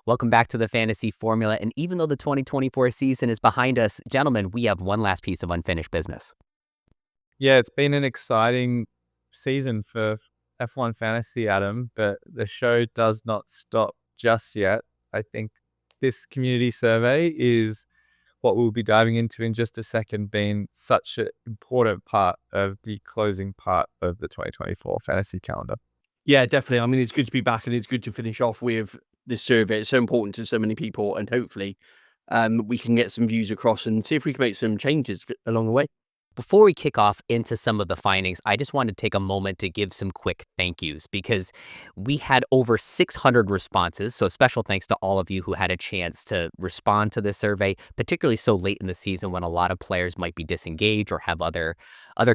Welcome back to the Fantasy Formula. And even though the 2024 season is behind us, gentlemen, we have one last piece of unfinished business. Yeah, it's been an exciting season for F1 Fantasy, Adam, but the show does not stop just yet. I think this community survey is what we'll be diving into in just a second, being such an important part of the closing part of the 2024 fantasy calendar. Yeah, definitely. I mean, it's good to be back, and it's good to finish off with this survey. It's so important to so many people, and hopefully we can get some views across and see if we can make some changes along the way. Before we kick off into some of the findings, I just wanted to take a moment to give some quick thank yous because we had over 600 responses. So a special thanks to all of you who had a chance to respond to this survey, particularly so late in the season when a lot of players might be disengaged or have other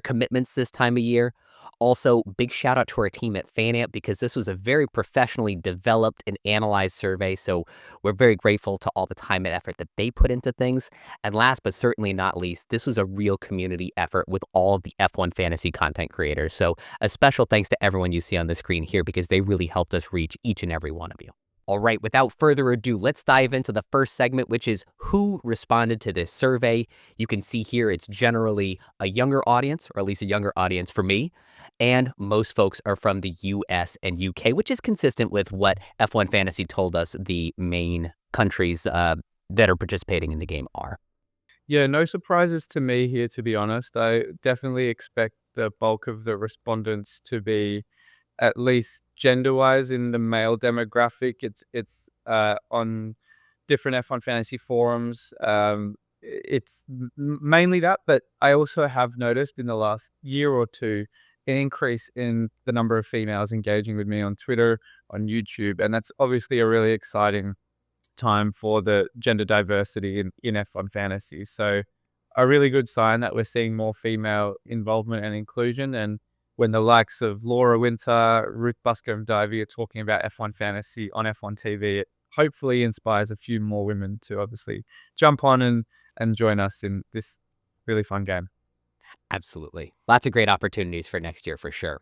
commitments this time of year. Also, big shout out to our team at FanAmp because this was a very professionally developed and analyzed survey. So we're very grateful to all the time and effort that they put into things. And last but certainly not least, this was a real community effort with all of the F1 fantasy content creators. So a special thanks to everyone you see on the screen here because they really helped us reach each and every one of you. All right, without further ado, let's dive into the first segment, which is who responded to this survey. You can see here it's generally a younger audience, or at least a younger audience for me. And most folks are from the US and UK, which is consistent with what F1 Fantasy told us the main countries that are participating in the game are. Yeah, no surprises to me here, to be honest. I definitely expect the bulk of the respondents to be at least gender-wise in the male demographic. It's on different F1 fantasy forums. It's mainly that, but I also have noticed in the last year or two an increase in the number of females engaging with me on Twitter, on YouTube, and that's obviously a really exciting time for the gender diversity in F1 fantasy. So a really good sign that we're seeing more female involvement and inclusion. And when the likes of Laura Winter, Ruth Buscombe Divey are talking about F1 fantasy on F1 TV, it hopefully inspires a few more women to obviously jump on and join us in this really fun game. Absolutely. Lots of great opportunities for next year for sure.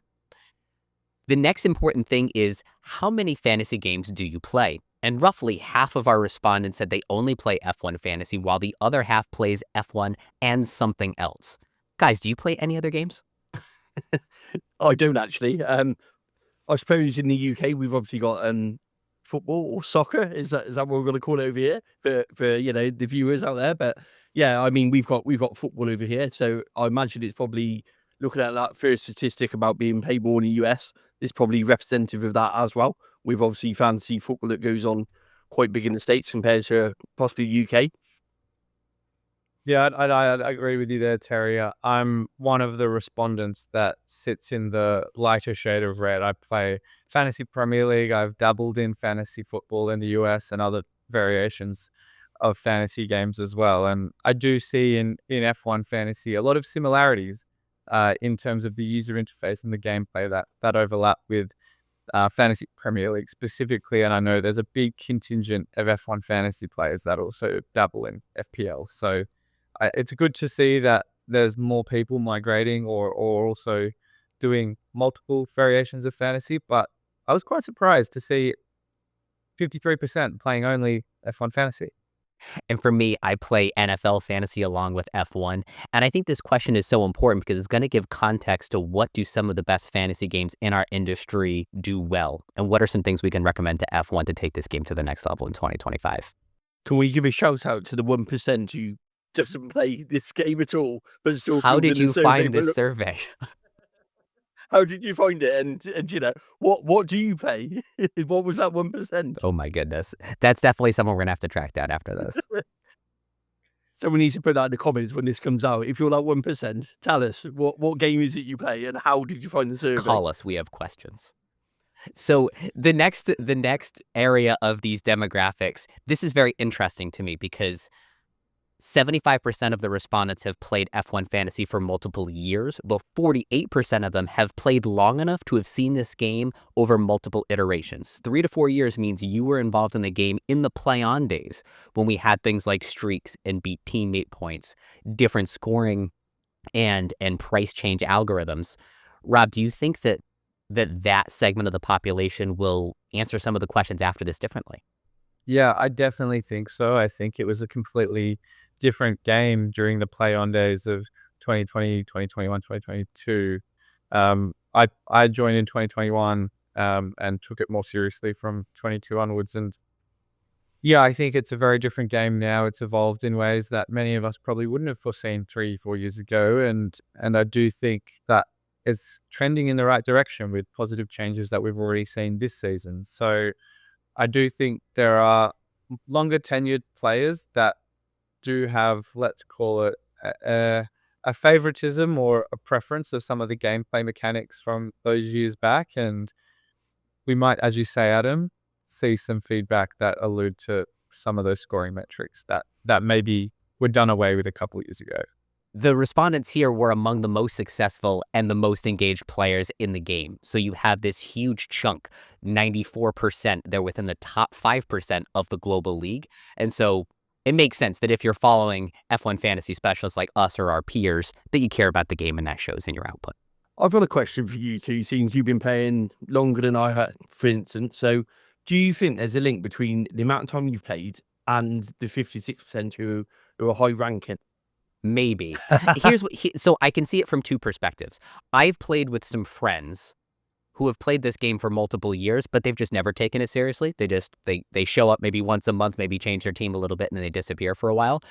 The next important thing is how many fantasy games do you play? And roughly half of our respondents said they only play F1 Fantasy, while the other half plays F1 and something else. Guys, do you play any other games? I don't actually. I suppose in the UK we've obviously got football or soccer. Is that what we're going to call it over here for the viewers out there? But yeah, I mean we've got football over here, so I imagine it's probably looking at that first statistic about being paid more in the US. It's probably representative of that as well. We've obviously fantasy football that goes on quite big in the States compared to possibly the UK. Yeah, I agree with you there, Terry. I'm one of the respondents that sits in the lighter shade of red. I play Fantasy Premier League. I've dabbled in fantasy football in the US and other variations of fantasy games as well. And I do see in F1 fantasy a lot of similarities in terms of the user interface and the gameplay that overlap with Fantasy Premier League specifically. And I know there's a big contingent of F1 fantasy players that also dabble in FPL. So it's good to see that there's more people migrating or also doing multiple variations of fantasy. But I was quite surprised to see 53% playing only F1 fantasy. And for me, I play NFL fantasy along with F1. And I think this question is so important because it's going to give context to what do some of the best fantasy games in our industry do well? And what are some things we can recommend to F1 to take this game to the next level in 2025? Can we give a shout out to the 1% who doesn't play this game at all, but still? How did you find this survey? How did you find it? And what do you pay? What was that 1%? Oh my goodness. That's definitely someone we're going to have to track down after this. Someone needs to put that in the comments when this comes out. If you're that 1%, tell us what game is it you play and how did you find the survey? Call us. We have questions. So the next area of these demographics, this is very interesting to me because 75% of the respondents have played F1 Fantasy for multiple years, but 48% of them have played long enough to have seen this game over multiple iterations. 3 to 4 years means you were involved in the game in the play-on days when we had things like streaks and beat teammate points, different scoring and price change algorithms. Rob, do you think that segment of the population will answer some of the questions after this differently? Yeah, I definitely think so. I think it was a completely different game during the play-on days of 2020, 2021, 2022. I joined in 2021, and took it more seriously from 22 onwards, and yeah, I think it's a very different game now. It's evolved in ways that many of us probably wouldn't have foreseen 3, 4 years ago, and I do think that it's trending in the right direction with positive changes that we've already seen this season. So I do think there are longer tenured players that do have, let's call it, a favoritism or a preference of some of the gameplay mechanics from those years back, and we might, as you say, Adam, see some feedback that allude to some of those scoring metrics that maybe were done away with a couple of years ago. The respondents here were among the most successful and the most engaged players in the game. So you have this huge chunk, 94%, they're within the top 5% of the global league. And so it makes sense that if you're following F1 fantasy specialists like us or our peers, that you care about the game and that shows in your output. I've got a question for you two, since you've been playing longer than I have, for instance. So, do you think there's a link between the amount of time you've played and the 56% who are high ranking? Maybe. So I can see it from two perspectives. I've played with some friends who have played this game for multiple years, but they've just never taken it seriously. They show up maybe once a month, maybe change their team a little bit, and then they disappear for a while.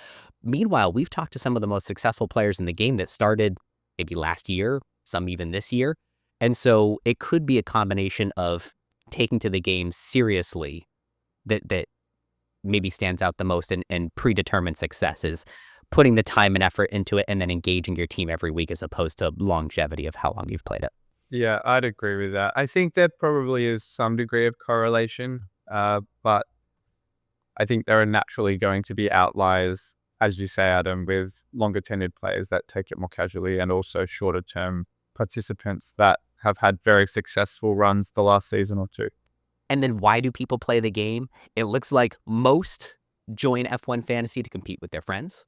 Meanwhile, we've talked to some of the most successful players in the game that started maybe last year, some even this year. And so it could be a combination of taking to the game seriously that maybe stands out the most, and predetermined success is putting the time and effort into it and then engaging your team every week as opposed to longevity of how long you've played it. Yeah, I'd agree with that. I think there probably is some degree of correlation, but I think there are naturally going to be outliers, as you say, Adam, with longer tenured players that take it more casually and also shorter term participants that have had very successful runs the last season or two. And then why do people play the game? It looks like most join F1 Fantasy to compete with their friends.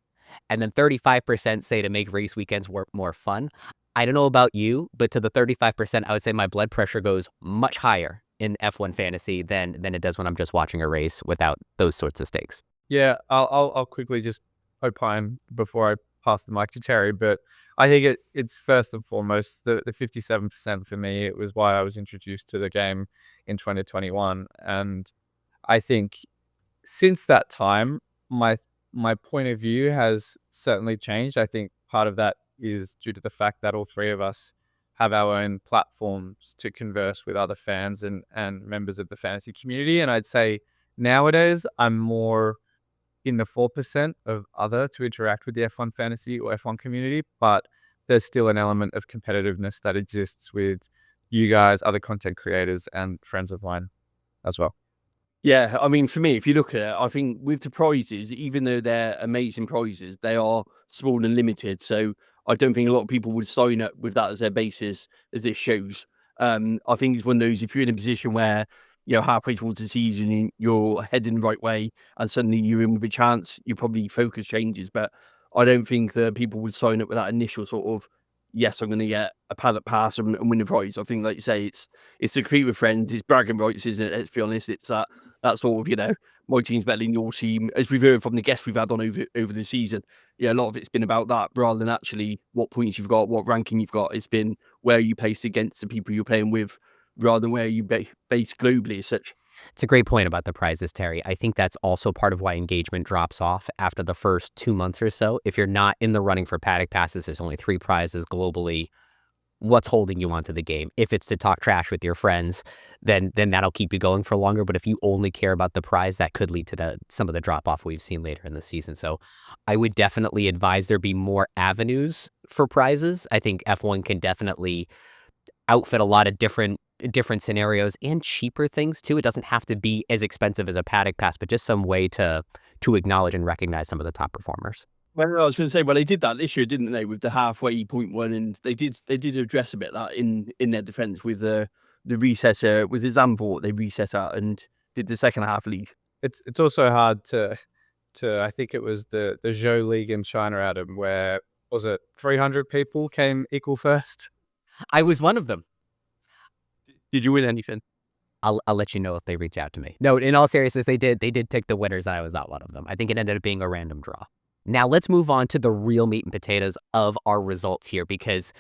And then 35% say to make race weekends more fun. I don't know about you, but to the 35%, I would say my blood pressure goes much higher in F1 Fantasy than it does when I'm just watching a race without those sorts of stakes. Yeah, I'll quickly just opine before I pass the mic to Terry, but I think it's first and foremost the 57% for me. It was why I was introduced to the game in 2021, and I think since that time, my my point of view has certainly changed. I think part of that is due to the fact that all three of us have our own platforms to converse with other fans and members of the fantasy community. And I'd say nowadays I'm more in the 4% of other to interact with the F1 fantasy or F1 community, but there's still an element of competitiveness that exists with you guys, other content creators, and friends of mine as well. Yeah, I mean, for me, if you look at it, I think with the prizes, even though they're amazing prizes, they are small and limited. So I don't think a lot of people would sign up with that as their basis, as this shows. I think it's one of those, if you're in a position where, halfway towards the season, you're heading the right way and suddenly you're in with a chance, your probably focus changes. But I don't think that people would sign up with that initial sort of, yes, I'm going to get a paddock pass and win the prize. I think, like you say, it's to compete with friends, it's bragging rights, isn't it? Let's be honest, it's that sort of, my team's better than your team. As we've heard from the guests we've had on over the season, yeah, a lot of it's been about that rather than actually what points you've got, what ranking you've got. It's been where you place against the people you're playing with rather than where you base globally as such. It's a great point about the prizes, Terry. I think that's also part of why engagement drops off after the first 2 months or so. If you're not in the running for paddock passes, there's only 3 prizes globally. What's holding you onto the game? If it's to talk trash with your friends, then that'll keep you going for longer. But if you only care about the prize, that could lead to some of the drop off we've seen later in the season. So I would definitely advise there be more avenues for prizes. I think F1 can definitely outfit a lot of different scenarios and cheaper things too. It doesn't have to be as expensive as a paddock pass, but just some way to acknowledge and recognize some of the top performers. Well, I was going to say, well, they did that this year, didn't they, with the halfway point one, and they did address a bit that in their defence with the reset. Was it Zandvoort they reset out and did the second half league? It's also hard to I think it was the Zhou League in China, Adam, where was it 300 people came equal first? I was one of them. Did you win anything? I'll let you know if they reach out to me. No, in all seriousness, they did pick the winners, and I was not one of them. I think it ended up being a random draw. Now let's move on to the real meat and potatoes of our results here, because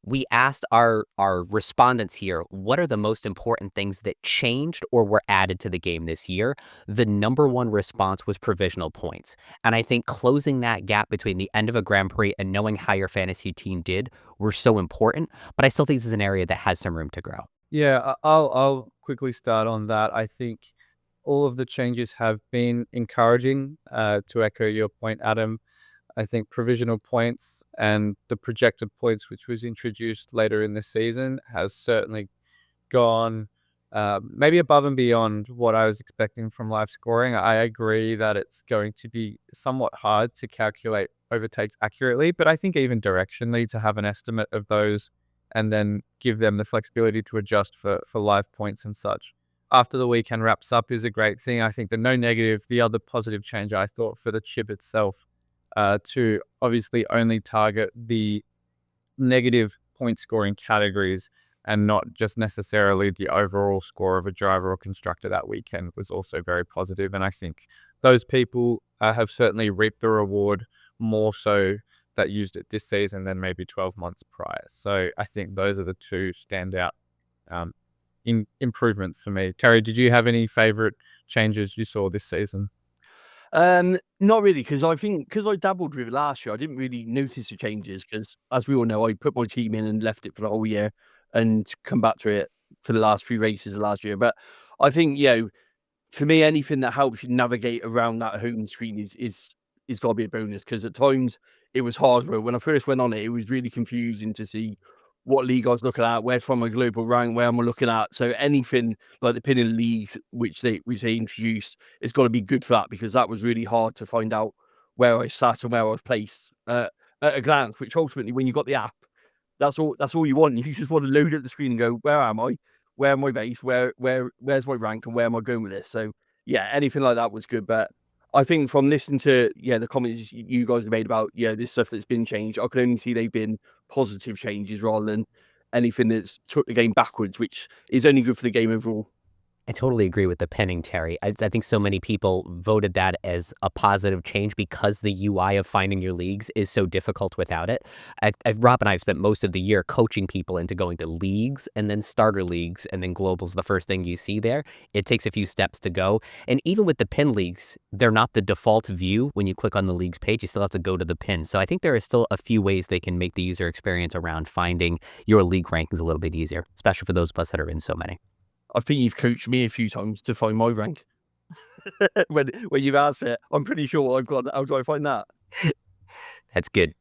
we asked our respondents here, what are the most important things that changed or were added to the game this year? The number one response was provisional points. And I think closing that gap between the end of a Grand Prix and knowing how your fantasy team did were so important. But I still think this is an area that has some room to grow. Yeah, I'll quickly start on that. I think all of the changes have been encouraging. To echo your point, Adam, I think provisional points and the projected points, which was introduced later in the season, has certainly gone maybe above and beyond what I was expecting from live scoring. I agree that it's going to be somewhat hard to calculate overtakes accurately, but I think even directionally to have an estimate of those and then give them the flexibility to adjust for live points and such after the weekend wraps up is a great thing. I think the no negative, the other positive change I thought for the chip itself, to obviously only target the negative point scoring categories and not just necessarily the overall score of a driver or constructor that weekend was also very positive. And I think those people have certainly reaped the reward more so that used it this season than maybe 12 months prior. So I think those are the two standout improvements for me. Terry, did you have any favorite changes you saw this season? Not really, because I think because I dabbled with it last year, I didn't really notice the changes because, as we all know, I put my team in and left it for the whole year and come back to it for the last 3 races of last year. But I think, for me, anything that helps you navigate around that home screen is got to be a bonus because at times it was hard. But when I first went on it, it was really confusing to see what league I was looking at, where from a global rank, where am I looking at. So anything like the pinning league, which they introduced, it's got to be good for that because that was really hard to find out where I sat and where I was placed at a glance. Which ultimately, when you got the app, that's all you want. You just want to load up the screen and go, where am I? Where am I based? Where's my rank and where am I going with this? So yeah, anything like that was good. But I think from listening to the comments you guys have made about this stuff that's been changed, I can only see they've been positive changes rather than anything that's took the game backwards, which is only good for the game overall. I totally agree with the penning, Terry. I think so many people voted that as a positive change because the UI of finding your leagues is so difficult without it. Rob and I have spent most of the year coaching people into going to leagues and then starter leagues and then global's the first thing you see there. It takes a few steps to go. And even with the pin leagues, they're not the default view. When you click on the leagues page, you still have to go to the pin. So I think there are still a few ways they can make the user experience around finding your league rankings a little bit easier, especially for those of us that are in so many. I think you've coached me a few times to find my rank. when you've asked it, I'm pretty sure I've got. How do I find that? That's good.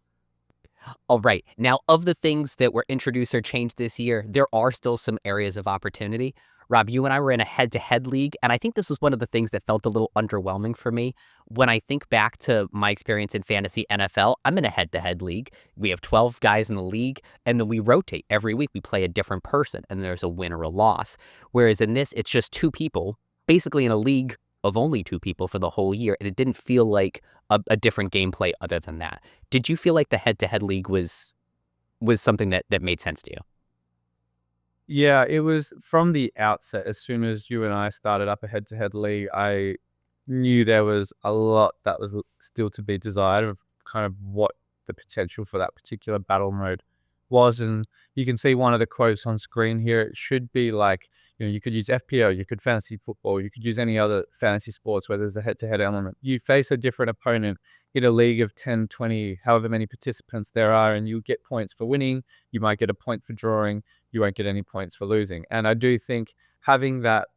All right. Now, of the things that were introduced or changed this year, there are still some areas of opportunity. Rob, you and I were in a head-to-head league, and I think this was one of the things that felt a little underwhelming for me. When I think back to my experience in fantasy NFL, I'm in a head-to-head league. We have 12 guys in the league, and then we rotate. Every week we play a different person, and there's a win or a loss. Whereas in this, it's just two people, basically in a league of only two people for the whole year, and it didn't feel like a different gameplay other than that. Did you feel like the head-to-head league was something that made sense to you? Yeah, it was from the outset. As soon as you and I started up a head-to-head league, I knew there was a lot that was still to be desired of kind of what the potential for that particular battle mode was. And you can see one of the quotes on screen here. It should be like, you could use FPO, you could fantasy football, you could use any other fantasy sports where there's a head-to-head element. You face a different opponent in a league of 10, 20, however many participants there are, and you get points for winning. You might get a point for drawing. You won't get any points for losing. And I do think having that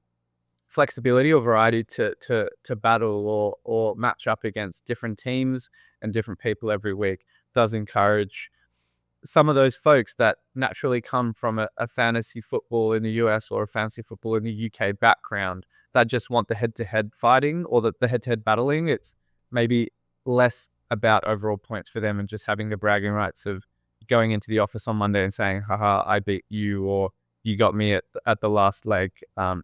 flexibility or variety to battle or match up against different teams and different people every week does encourage some of those folks that naturally come from a fantasy football in the US or a fantasy football in the UK background that just want the head-to-head fighting or the head-to-head battling. It's maybe less about overall points for them and just having the bragging rights of going into the office on Monday and saying, haha, I beat you, or you got me at the last leg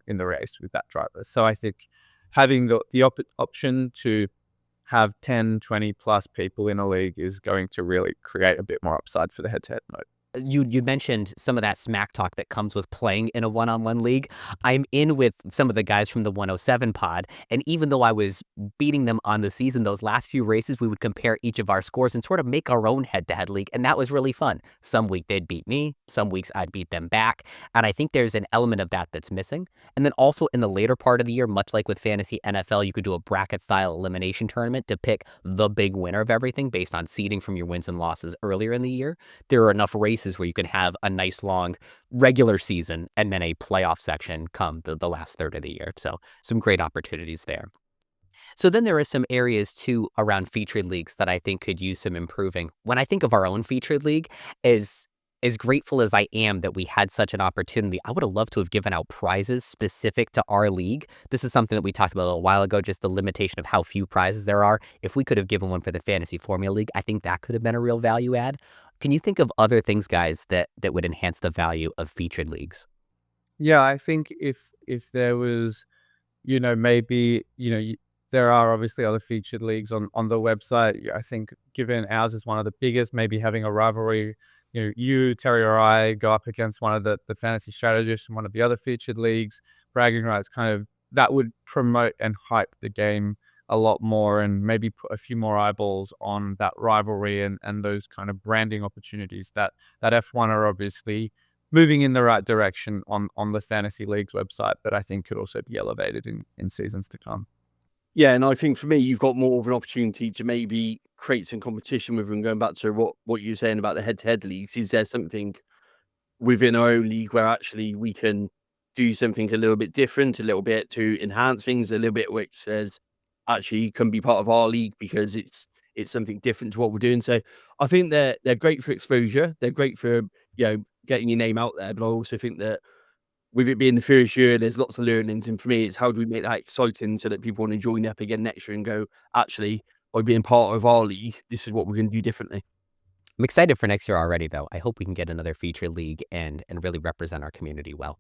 in the race with that driver. So I think having the option to have 10, 20 plus people in a league is going to really create a bit more upside for the head-to-head mode. You mentioned some of that smack talk that comes with playing in a one-on-one league. I'm in with some of the guys from the 107 pod, and even though I was beating them on the season, those last few races, we would compare each of our scores and sort of make our own head-to-head league, and that was really fun. Some week they'd beat me, some weeks I'd beat them back, and I think there's an element of that that's missing. And then also in the later part of the year, much like with fantasy NFL, you could do a bracket-style elimination tournament to pick the big winner of everything based on seeding from your wins and losses earlier in the year. There are enough races where you can have a nice long regular season and then a playoff section come the last third of the year. So some great opportunities there. So then there are some areas too around featured leagues that I think could use some improving. When I think of our own featured league, as grateful as I am that we had such an opportunity, I would have loved to have given out prizes specific to our league. This is something that we talked about a little while ago, just the limitation of how few prizes there are. If we could have given one for the Fantasy Formula League, I think that could have been a real value add. Can you think of other things, guys, that would enhance the value of featured leagues? Yeah, I think if there was, maybe, there are obviously other featured leagues on the website. Yeah, I think given ours is one of the biggest, maybe having a rivalry, you, Terry, or I go up against one of the fantasy strategists from one of the other featured leagues, bragging rights, kind of that would promote and hype the game a lot more and maybe put a few more eyeballs on that rivalry and those kind of branding opportunities that F1 are obviously moving in the right direction on the fantasy leagues website, but I think could also be elevated in seasons to come. Yeah, and I think for me, you've got more of an opportunity to maybe create some competition with them. Going back to what you were saying about the head-to-head leagues, is there something within our own league where actually we can do something a little bit different, a little bit to enhance things, a little bit which says actually can be part of our league because it's something different to what we're doing. So I think they're great for exposure. They're great for getting your name out there. But I also think that with it being the first year, there's lots of learnings. And for me, it's how do we make that exciting so that people want to join up again next year and go, actually, by being part of our league, this is what we're going to do differently. I'm excited for next year already, though. I hope we can get another feature league and really represent our community well.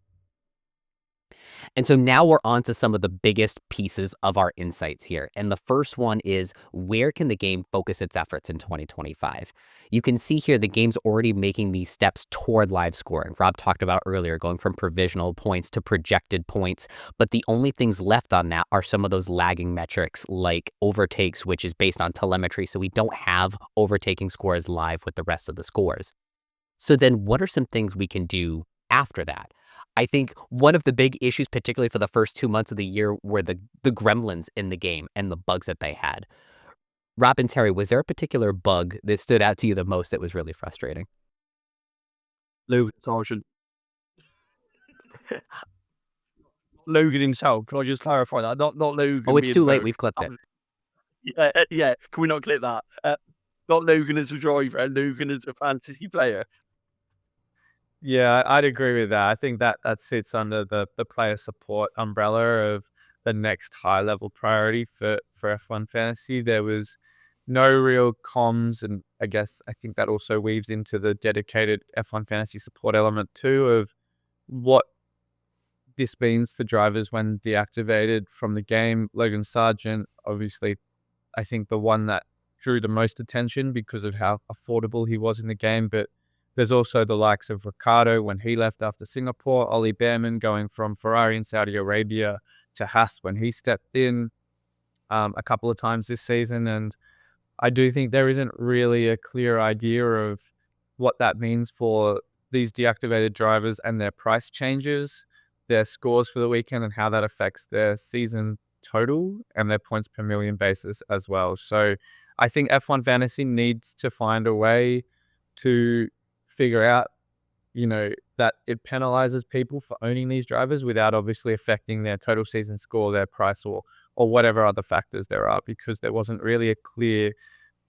And so now we're on to some of the biggest pieces of our insights here. And the first one is, where can the game focus its efforts in 2025? You can see here the game's already making these steps toward live scoring. Rob talked about earlier going from provisional points to projected points, but the only things left on that are some of those lagging metrics like overtakes, which is based on telemetry. So we don't have overtaking scores live with the rest of the scores. So then what are some things we can do after that? I think one of the big issues, particularly for the first 2 months of the year, were the gremlins in the game and the bugs that they had. Rob and Terry, was there a particular bug that stood out to you the most that was really frustrating? Logan Sargent. Logan himself. Can I just clarify that? Not Oh, Logan it's being too the late. parent. We've clipped That it. was, yeah, yeah. Can we not clip that? Not Logan as a driver and Logan as a fantasy player. Yeah, I'd agree with that. I think that sits under the player support umbrella of the next high level priority for F1 fantasy. There was no real comms, and I think that also weaves into the dedicated F1 fantasy support element too of what this means for drivers when deactivated from the game. Logan Sargent, obviously, I think the one that drew the most attention because of how affordable he was in the game. But there's also the likes of Ricardo when he left after Singapore, Ollie Behrman going from Ferrari in Saudi Arabia to Haas when he stepped in a couple of times this season. And I do think there isn't really a clear idea of what that means for these deactivated drivers and their price changes, their scores for the weekend, and how that affects their season total and their points per million basis as well. So I think F1 Fantasy needs to find a way to figure out, that it penalizes people for owning these drivers without obviously affecting their total season score, their price, or whatever other factors there are, because there wasn't really a clear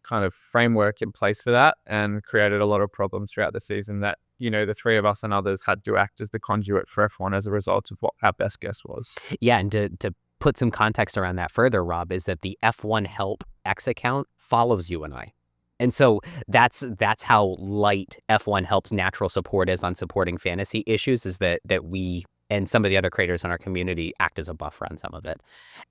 kind of framework in place for that and created a lot of problems throughout the season that, the three of us and others had to act as the conduit for F1 as a result of what our best guess was. Yeah, and to put some context around that further, Rob, is that the F1 Help X account follows you and I. And so that's how light F1 Help's natural support is on supporting fantasy issues, is that we and some of the other creators in our community act as a buffer on some of it.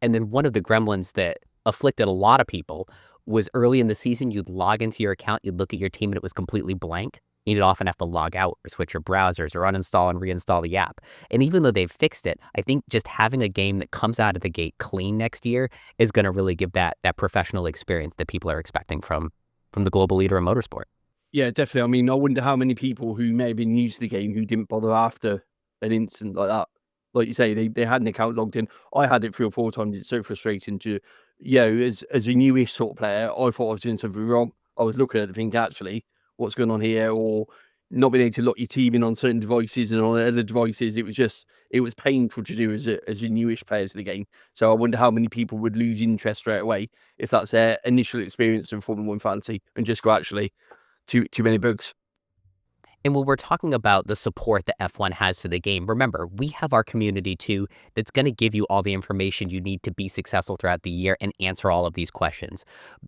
And then one of the gremlins that afflicted a lot of people was early in the season, you'd log into your account, you'd look at your team, and it was completely blank. You'd often have to log out or switch your browsers or uninstall and reinstall the app. And even though they've fixed it, I think just having a game that comes out of the gate clean next year is going to really give that professional experience that people are expecting from the global leader in motorsport. Yeah, definitely. I mean, I wonder how many people who may have been new to the game who didn't bother after an incident like that. Like you say, they had an account logged in. I had it 3 or 4 times. It's so frustrating to, as a newish sort of player, I thought I was doing something wrong. I was looking at it thinking, actually, what's going on here? Or not being able to lock your team in on certain devices and on other devices. It was painful to do as a newish player to the game. So I wonder how many people would lose interest straight away if that's their initial experience in Formula One fantasy and just go, actually, too many bugs. And when we're talking about the support that F1 has for the game, remember, we have our community too that's going to give you all the information you need to be successful throughout the year and answer all of these questions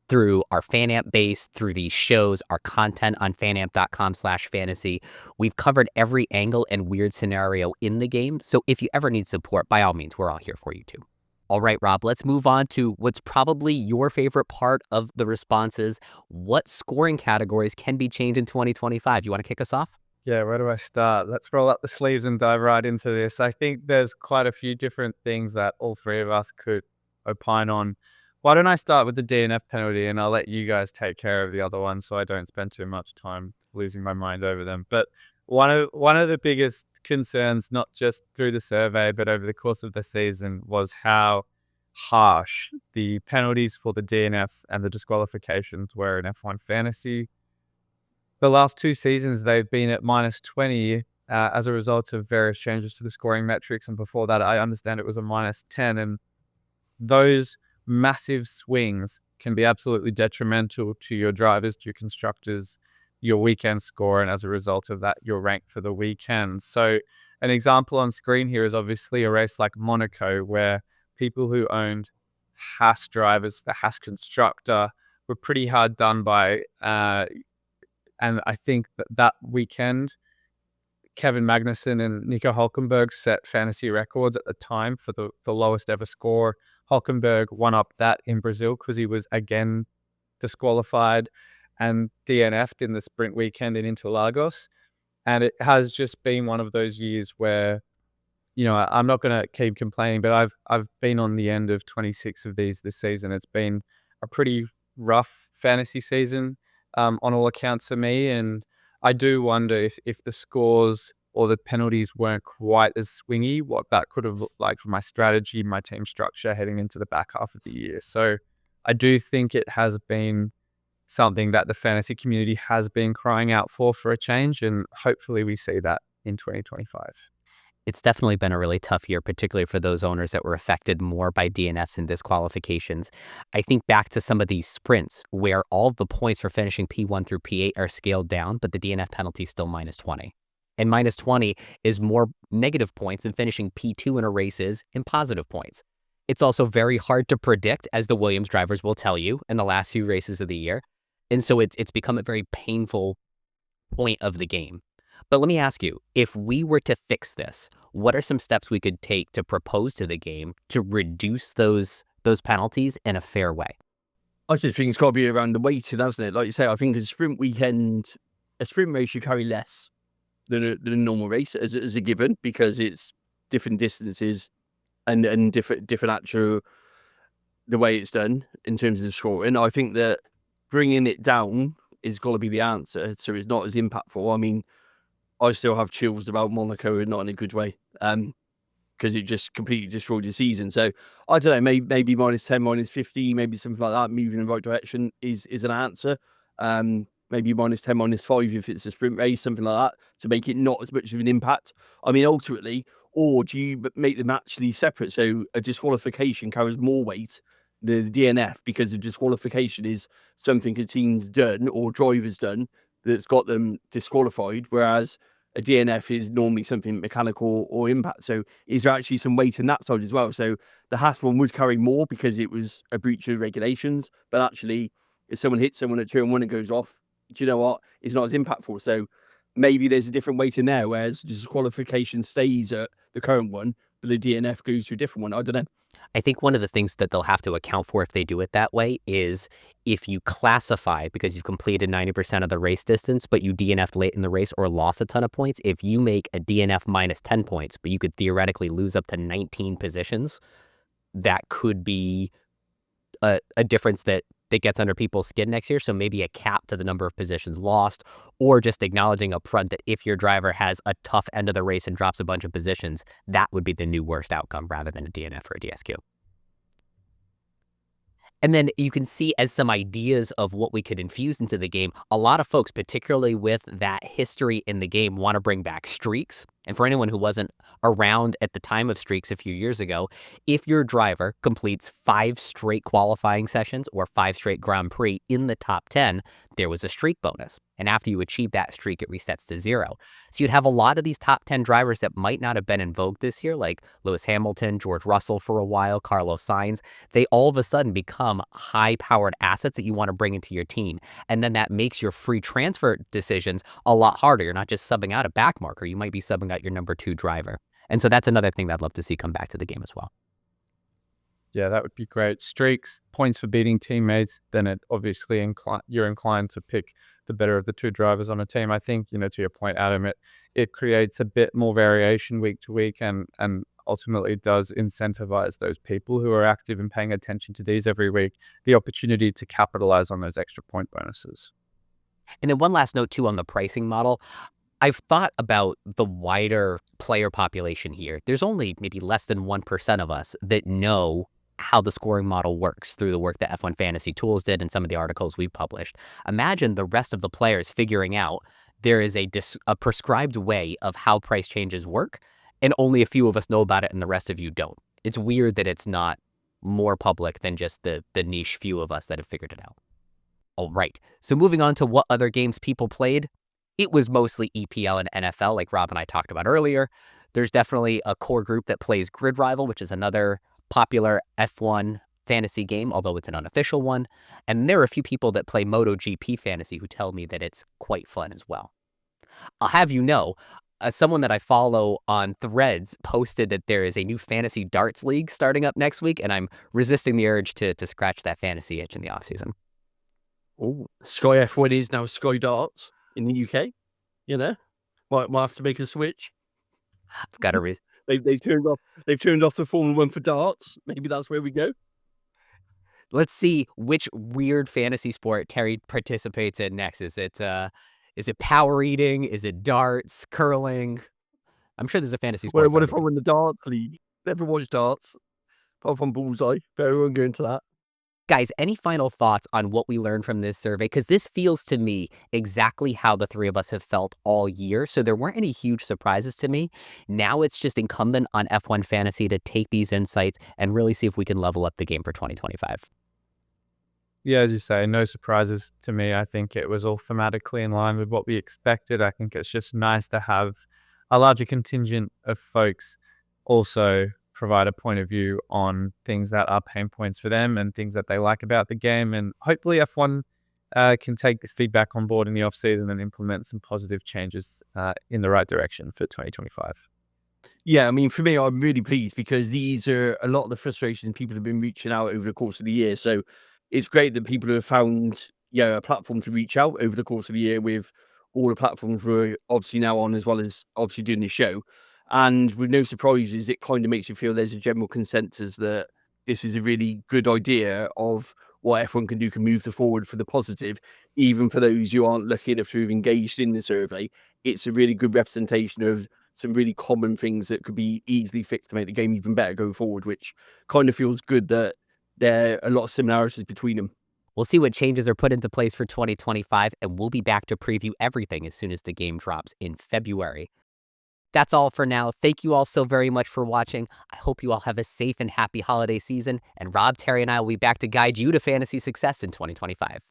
through our fan amp base, through these shows, our content on fanamp.com/fantasy. We've covered every angle and weird scenario in the game. So if you ever need support, by all means, we're all here for you too. All right, Rob, let's move on to what's probably your favorite part of the responses. What scoring categories can be changed in 2025? You want to kick us off? Yeah, where do I start? Let's roll up the sleeves and dive right into this. I think there's quite a few different things that all three of us could opine on. Why don't I start with the DNF penalty and I'll let you guys take care of the other ones so I don't spend too much time losing my mind over them. But one of the biggest concerns, not just through the survey, but over the course of the season, was how harsh the penalties for the DNFs and the disqualifications were in F1 fantasy. The last 2 seasons, they've been at -20 as a result of various changes to the scoring metrics, and before that, I understand it was a -10, and those massive swings can be absolutely detrimental to your drivers, to your constructors, your weekend score, and as a result of that, your rank for the weekend. So an example on screen here is obviously a race like Monaco, where people who owned Haas drivers, the Haas constructor, were pretty hard done by, and I think that weekend, Kevin Magnussen and Nico Hulkenberg set fantasy records at the time for the lowest ever score. Hulkenberg won up that in Brazil because he was again disqualified and DNF'd in the sprint weekend in Interlagos. And it has just been one of those years where, I'm not going to keep complaining, but I've been on the end of 26 of these this season. It's been a pretty rough fantasy season, on all accounts for me, and I do wonder if the scores or the penalties weren't quite as swingy, what that could have looked like for my strategy, my team structure heading into the back half of the year. So I do think it has been something that the fantasy community has been crying out for a change, and hopefully we see that in 2025. It's definitely been a really tough year, particularly for those owners that were affected more by DNFs and disqualifications. I think back to some of these sprints where all of the points for finishing P1 through P8 are scaled down, but the DNF penalty is still -20. And -20 is more negative points than finishing P2 in a race is in positive points. It's also very hard to predict, as the Williams drivers will tell you in the last few races of the year. And so it's become a very painful point of the game. But let me ask you, if we were to fix this, what are some steps we could take to propose to the game to reduce those penalties in a fair way? I just think it's got to be around the weighting, hasn't it? Like you say, I think a sprint weekend, a sprint race should carry less than a normal race as a given because it's different distances and different actual the way it's done in terms of the scoring. I think that bringing it down is got to be the answer, so it's not as impactful. I mean, I still have chills about Monaco and not in a good way. Because it just completely destroyed the season. So I don't know, maybe -10, -50, maybe something like that, moving in the right direction is an answer. Maybe -10, -5 if it's a sprint race, something like that, to make it not as much of an impact. I mean, ultimately, or do you make them actually separate? So a disqualification carries more weight than the DNF because the disqualification is something a team's done or driver's done that's got them disqualified, whereas a DNF is normally something mechanical or impact. So is there actually some weight in that side as well? So the Haas one would carry more because it was a breach of regulations, but actually if someone hits someone at turn one and goes off, do you know what? It's not as impactful. So maybe there's a different weight in there, whereas disqualification stays at the current one, but the DNF goes to a different one. I don't know. I think one of the things that they'll have to account for if they do it that way is if you classify because you've completed 90% of the race distance, but you DNF'd late in the race or lost a ton of points, if you make a DNF minus 10 points, but you could theoretically lose up to 19 positions, that could be a difference that gets under people's skin next year. So maybe a cap to the number of positions lost, or just acknowledging up front that if your driver has a tough end of the race and drops a bunch of positions, that would be the new worst outcome rather than a DNF or a DSQ. And then you can see as some ideas of what we could infuse into the game, a lot of folks, particularly with that history in the game, want to bring back streaks. And for anyone who wasn't around at the time of streaks a few years ago, if your driver completes 5 straight qualifying sessions or 5 straight Grand Prix in the top 10, there was a streak bonus. And after you achieve that streak, it resets to 0. So you'd have a lot of these top 10 drivers that might not have been in vogue this year, like Lewis Hamilton, George Russell for a while, Carlos Sainz. They all of a sudden become high-powered assets that you want to bring into your team. And then that makes your free transfer decisions a lot harder. You're not just subbing out a back marker. You might be subbing out your number 2 driver. And so that's another thing that I'd love to see come back to the game as well. Yeah, that would be great. Streaks, points for beating teammates, then it obviously you're inclined to pick the better of the 2 drivers on a team. I think, to your point, Adam, it creates a bit more variation week to week and ultimately does incentivize those people who are active and paying attention to these every week, the opportunity to capitalize on those extra point bonuses. And then one last note, too, on the pricing model. I've thought about the wider player population here. There's only maybe less than 1% of us that know how the scoring model works through the work that F1 Fantasy Tools did and some of the articles we published. Imagine the rest of the players figuring out there is a prescribed way of how price changes work, and only a few of us know about it and the rest of you don't. It's weird that it's not more public than just the niche few of us that have figured it out. All right, so moving on to what other games people played. It was mostly EPL and NFL, like Rob and I talked about earlier. There's definitely a core group that plays Grid Rival, which is another popular F1 fantasy game, although it's an unofficial one. And there are a few people that play MotoGP fantasy who tell me that it's quite fun as well. I'll have you know, someone that I follow on Threads posted that there is a new fantasy darts league starting up next week, and I'm resisting the urge to scratch that fantasy itch in the offseason. Oh, Sky F1 is now Sky Darts in the UK. Might have to make a switch. I've got to They've turned off the Formula 1 for darts. Maybe that's where we go. Let's see which weird fantasy sport Terry participates in next. Is it power eating? Is it darts, curling? I'm sure there's a fantasy sport. What if I win the darts league? Never watched darts, apart from Bullseye. But we won't go into that. Guys, any final thoughts on what we learned from this survey? Because this feels to me exactly how the 3 of us have felt all year. So there weren't any huge surprises to me. Now it's just incumbent on F1 Fantasy to take these insights and really see if we can level up the game for 2025. Yeah, as you say, no surprises to me. I think it was all thematically in line with what we expected. I think it's just nice to have a larger contingent of folks also provide a point of view on things that are pain points for them and things that they like about the game. And hopefully F1 can take this feedback on board in the off season and implement some positive changes in the right direction for 2025. Yeah, I mean, for me, I'm really pleased because these are a lot of the frustrations people have been reaching out over the course of the year. So it's great that people have found a platform to reach out over the course of the year with all the platforms we're obviously now on, as well as obviously doing this show. And with no surprises, it kind of makes you feel there's a general consensus that this is a really good idea of what F1 can do, can move the forward for the positive, even for those who aren't looking if they've engaged in the survey. It's a really good representation of some really common things that could be easily fixed to make the game even better going forward, which kind of feels good that there are a lot of similarities between them. We'll see what changes are put into place for 2025, and we'll be back to preview everything as soon as the game drops in February. That's all for now. Thank you all so very much for watching. I hope you all have a safe and happy holiday season. And Rob, Terry, and I will be back to guide you to fantasy success in 2025.